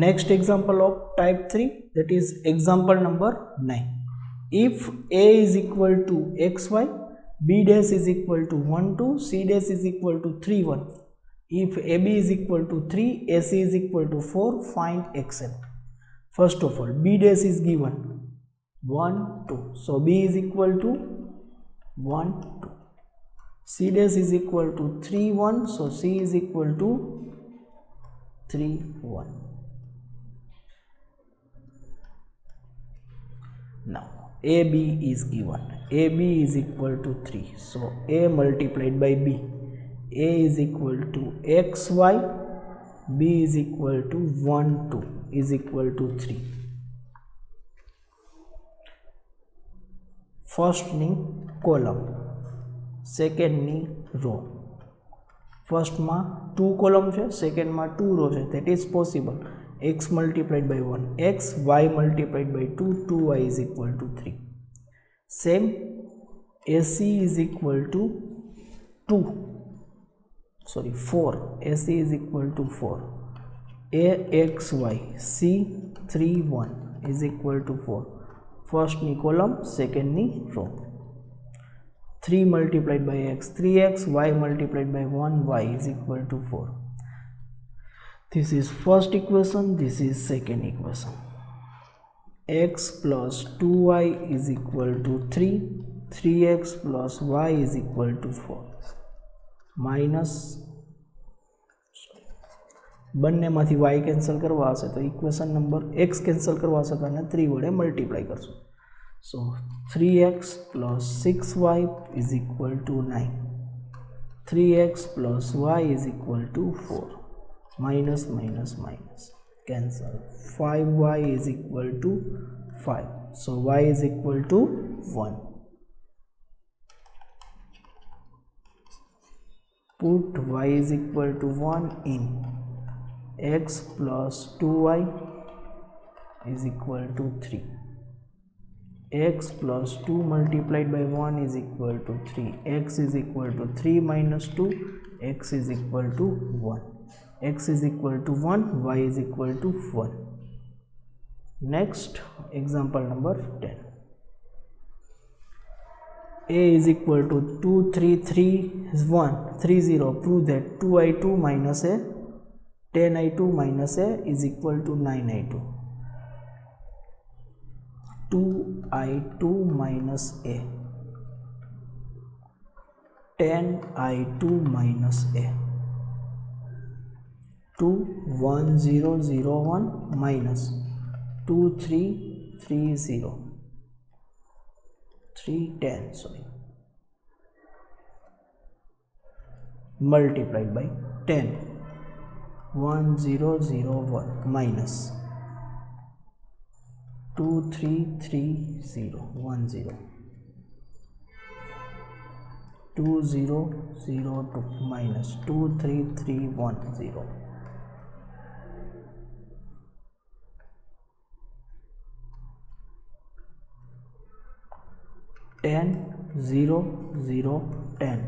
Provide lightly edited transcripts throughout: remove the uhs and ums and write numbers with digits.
Next example of type 3, that is example number 9. If a is equal to xy, b dash is equal to 1 2, c dash is equal to 3 1. If ab is equal to 3, ac is equal to 4, find xn. First of all, b dash is given 1 2, so b is equal to 1 2. C dash is equal to 3 1, so c is equal to 3 1. Now AB is given, AB is equal to 3, so A multiplied by B, A is equal to xy, B is equal to 1 2 is equal to 3. First ની column, second ની row. First માં 2 column છે, second માં 2 row છે, that is possible. X multiplied by 1 x, y multiplied by 2 2y is equal to 3. Same, AC is equal to 4, AC is equal to 4, AXY C 3 1 is equal to 4. First ni column, second ni row. 3 multiplied by x 3x, y multiplied by 1 y is equal to 4. This is first equation, this is second equation. X plus 2y is equal to 3, 3x plus y is equal to 4. Minus, બંનેમાંથી y cancel કરવા હશે તો equation number x cancel કરવા હશે તો આને 3 વડે multiply કરશું. So 3x plus 6y is equal to 9. 3x plus y is equal to 4. Minus minus minus cancel. 5y is equal to 5. So y is equal to 1. Put y is equal to 1 in. X plus 2y is equal to 3. X plus 2 multiplied by 1 is equal to 3. X is equal to 3 minus 2. X is equal to 1. X is equal to 1, y is equal to 1. Next, example number 10. A is equal to 2 3 3 1 3 0. Prove that 2i2 minus a 10i2 minus a is equal to 9i2. 2i2 minus a 10i2 minus a 2 1 0 0 1 minus 2 3 3 0 3 10 sorry multiplied by 10 1 0 0 1 minus 2 3 3 0 1 0 2 0 0 2 minus 2 3 3 1 0 10 0 0 10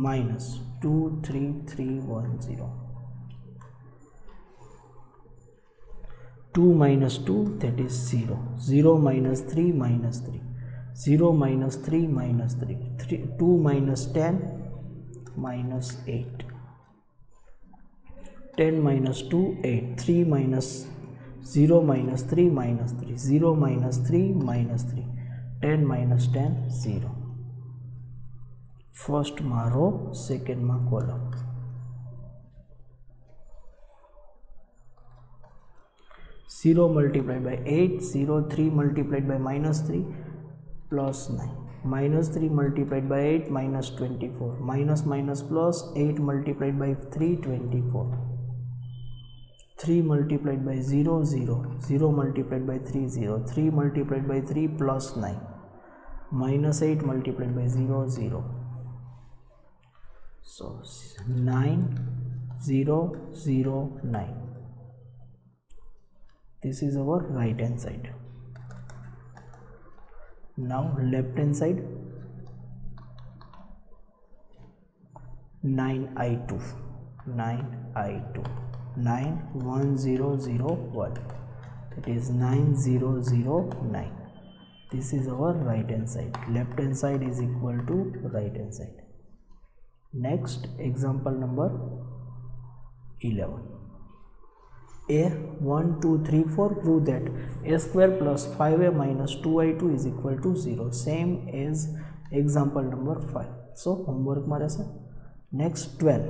minus 2 3 3 1 0. 2 minus 2, that is 0. 0 minus 3 minus 3. 0 minus 3 minus 3. 2 minus 10 minus 8. 10 minus 2 8. 3 minus 0 minus 3 minus 3. 0 minus 3 minus 3. 10 minus 10 0. First ma row, second ma column. 0 multiplied by 8, 0 3 multiplied by minus 3 plus 9. Minus 3 multiplied by 8 minus 24. Minus minus plus 8 multiplied by 3 24. 3 multiplied by 0 0. 0 multiplied by 3 0. 3 multiplied by 3 plus 9. Minus 8 multiplied by 0 0. So 9 0 0 9. This is our right hand side. Now left hand side. 9i2 9i2, 91001, that is 9009. This is our right hand side. Left hand side is equal to right hand side. Next, example number 11. A 1, 2, 3, 4 prove that a square plus 5a minus 2i2 is equal to 0. Same as example number 5. So homework માં રહેશે. Next 12.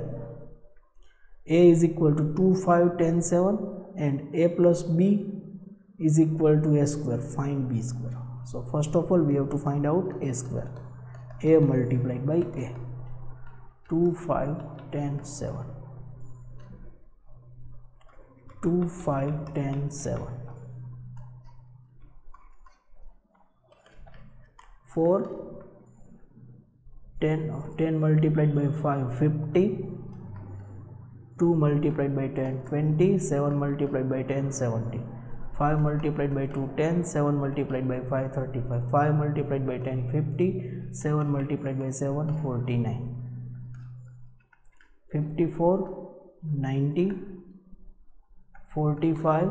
A is equal to 2, 5, 10, 7 and a plus b is equal to a square. Find b square. So first of all we have to find out a square. A multiplied by a. 2, 5, 10, 7. 2, 5, 10, 7. 4, 10 multiplied by 5, 50. 2 multiplied by 10, 20. 7 multiplied by 10, 70. 5 multiplied by 2, 10. 7 multiplied by 5, 35. 5 multiplied by 10, 50. 7 multiplied by 7, 49. 54, 90. 45,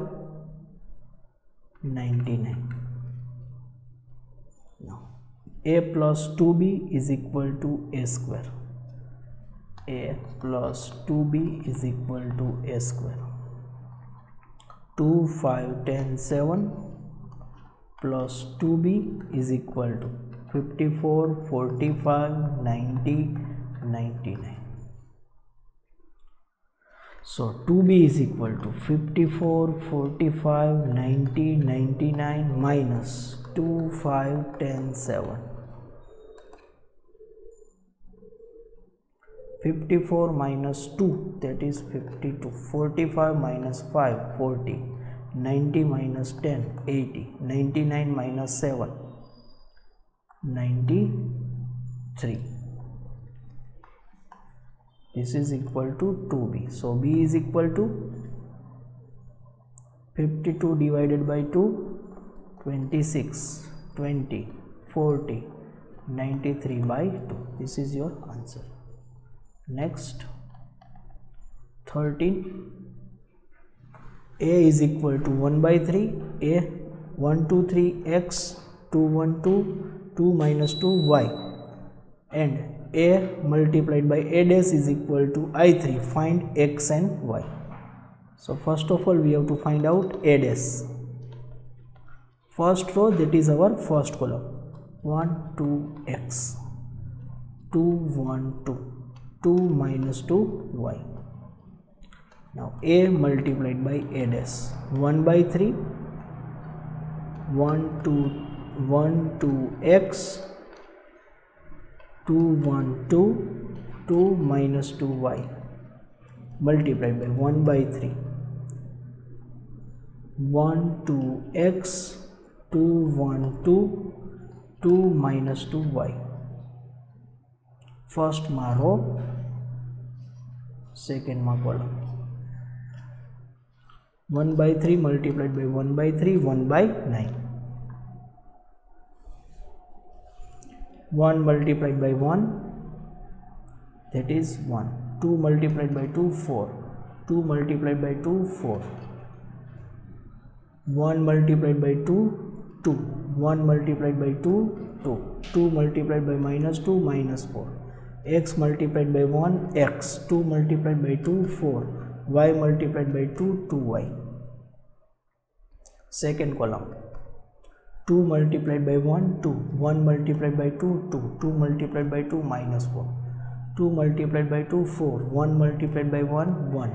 99. Now a plus 2b is equal to a square. A plus 2b is equal to a square. 2, 5, 10, 7 plus 2b is equal to 54, 45, 90, 99. So 2b is equal to 54, 45, 90, 99 minus 2, 5, 10, 7. 54 minus 2, that is 52. 45 minus 5, 40. 90 minus 10, 80. 99 minus 7, 93. This is equal to 2b. So b is equal to 52 divided by 2, 26, 20, 40, 93 by 2. This is your answer. Next, 13. A is equal to 1 by 3. A 1, 2, 3 x, 2, 1, 2, 2 minus 2 y, and a multiplied by a dash is equal to I3. Find x and y. So first of all we have to find out a dash. First row, that is our first column. 1, 2 x, 2, 1, 2, 2 minus 2 y. Now a multiplied by a dash. 1 by 3, 1, 2 x, 2, 1, 2, 2 minus 2 y multiplied by 1 by 3, 1, 2 x, 2, 1, 2, 2 minus 2 y. First ma row, second ma column. 1 by 3 multiplied by 1 by 3, 1 by 9. 1 multiplied by 1, that is 1. 2 multiplied by 2, 4. 2 multiplied by 2, 4. 1 multiplied by 2, 2. 1 multiplied by 2, 2. 2 multiplied by minus 2, minus 4. X multiplied by 1, x. 2 multiplied by 2, 4. Y multiplied by 2, 2y. Second column. 2 multiplied by 1, 2. 1 multiplied by 2, 2. 2 multiplied by 2, minus 4. 2 multiplied by 2, 4. 1 multiplied by 1, 1.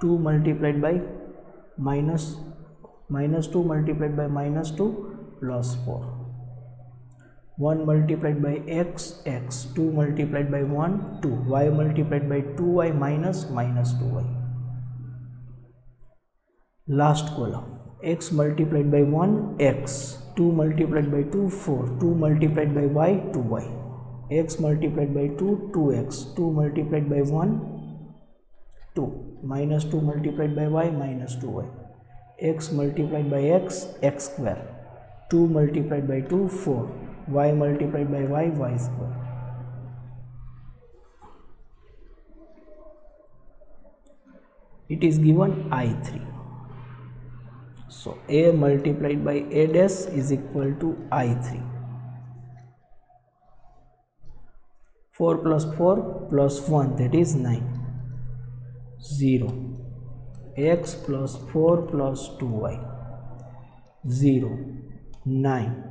2 multiplied by minus 2 multiplied by minus 2, plus 4. 1 multiplied by x, x. 2 multiplied by 1, 2. Y multiplied by 2y minus 2y. Last column. X multiplied by 1, x. 2 multiplied by 2, 4. 2 multiplied by y, 2y. X multiplied by 2, 2x. 2 multiplied by 1, 2. Minus 2 multiplied by y, minus 2y. X multiplied by x, x square. 2 multiplied by 2, 4. Y multiplied by y, y square. it is given I3. So A multiplied by A dash is equal to I3. 4 plus 4 plus 1, that is 9. 0. X plus 4 plus 2y. 0. 9.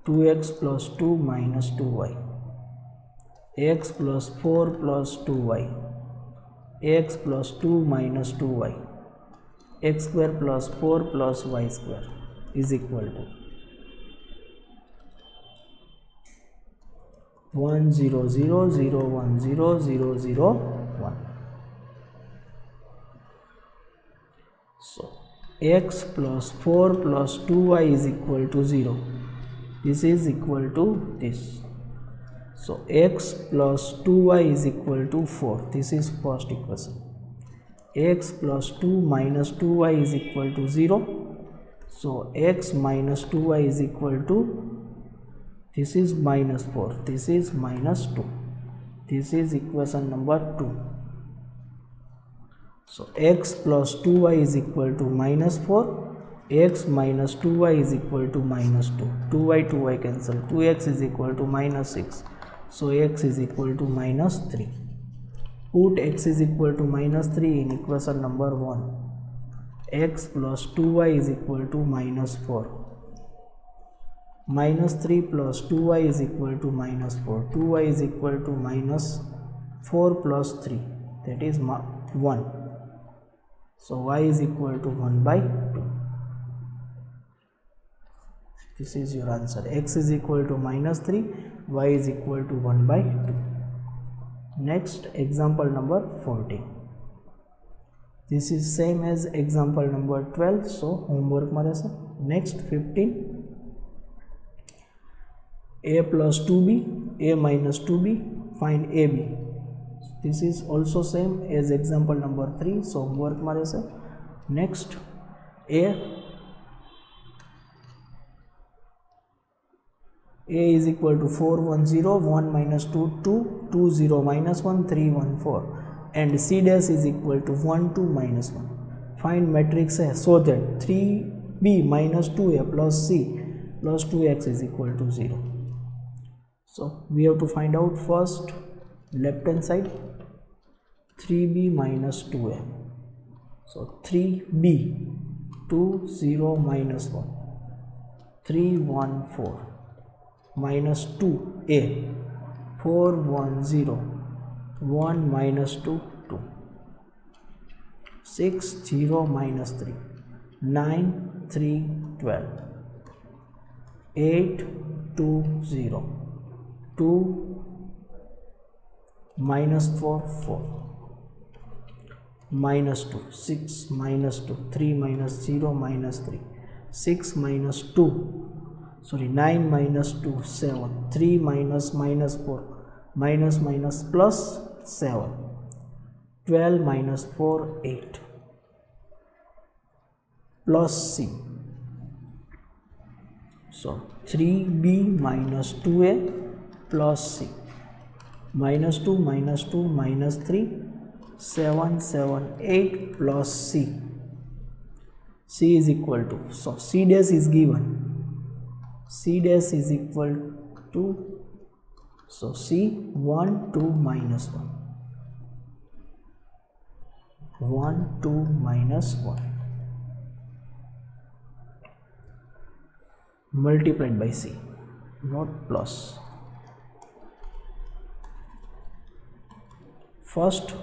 2x plus 2 minus 2y. X plus 4 plus 2y. X plus 2 minus 2y. X square plus 4 plus y square is equal to 1 0 0 0 1 0 0 0 1. So x plus 4 plus 2y is equal to 0. This is equal to this. So x plus 2y is equal to 4. This is first equation. X plus 2 minus 2y is equal to 0. So x minus 2y is equal to, this is minus 4, this is minus 2. This is equation number 2. So x plus 2y is equal to minus 4. X minus 2y is equal to minus 2. 2y cancel. 2x is equal to minus 6. So x is equal to minus 3. Put x is equal to minus 3 in equation number 1. X plus 2y is equal to minus 4. Minus 3 plus 2y is equal to minus 4. 2y is equal to minus 4 plus 3, that is 1. So y is equal to 1 by 2. This is your answer. X is equal to minus 3, y is equal to 1 by 2. Next, example number 14. This is same as example number 12. So homework ma rehse. Next 15. A plus 2b, a minus 2b, find ab. This is also same as example number 3. So homework ma rehse. Next, A is equal to 4 1 0, 1 minus 2 2, 2 0 minus 1, 3 1 4, and C dash is equal to 1 2 minus 1. Find matrix A so that 3b minus 2a plus c plus 2x is equal to 0. So we have to find out first left hand side, 3b minus 2a. So 3b, 2 0 minus 1, 3 1 4. Minus 2a, 4 1 0, 1 minus 2 2, 6 0 minus 3, 9 3 12, 8 2 0, 2 minus 4 4, minus 2, 6 minus 2, 3 minus 0 minus 3, 6 minus 2, 9 minus 2 7, 3 minus minus 4, minus minus plus 7, 12 minus 4 8, plus c. So 3b minus 2a plus c, minus 2 minus 2 minus 3, 7 7 8 plus c. C is equal to, so c dash is given, C dash is equal to, so C 1 2 minus 1, 1 2 minus 1 multiplied by C, not plus. First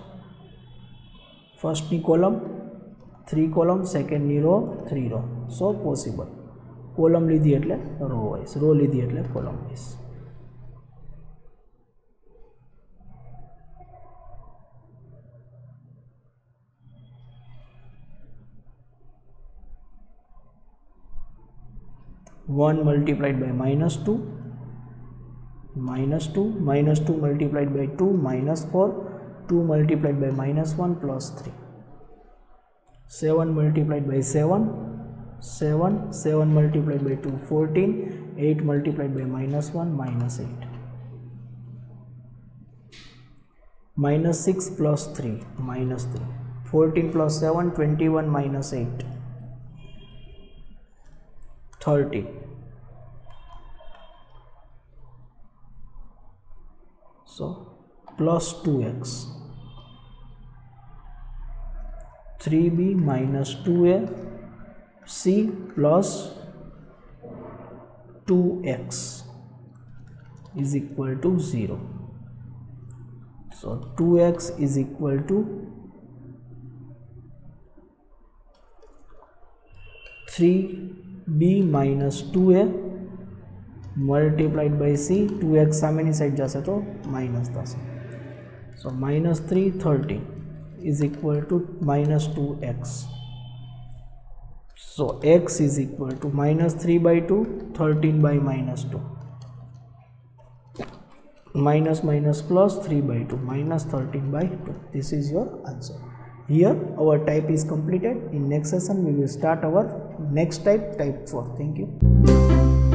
ની column 3 column, second ની row 3 row. So possible. Column લીધી એટલે row wise, row લીધી એટલે column wise. One multiplied by minus 2, minus 2, minus 2 multiplied by 2, minus 4, 2 multiplied by minus 1 plus 3. 7 multiplied by 7, 7, 7 multiplied by 2, 14, 8 multiplied by minus 1, minus 8. Minus 6 plus 3, minus 3. 14 plus 7, 21 minus 8, 30. So plus 2x, 3b minus 2a, c plus 2x is equal to 0. So 2x is equal to 3b minus 2a multiplied by c, 2x સામેની side જશે તો minus થશે. So minus 330 is equal to minus 2x. So x is equal to minus 3 by 2, 13 by minus 2. Minus minus plus 3 by 2, minus 13 by 2. This is your answer. Here our type is completed. In next session we will start our next type, type 4. Thank you.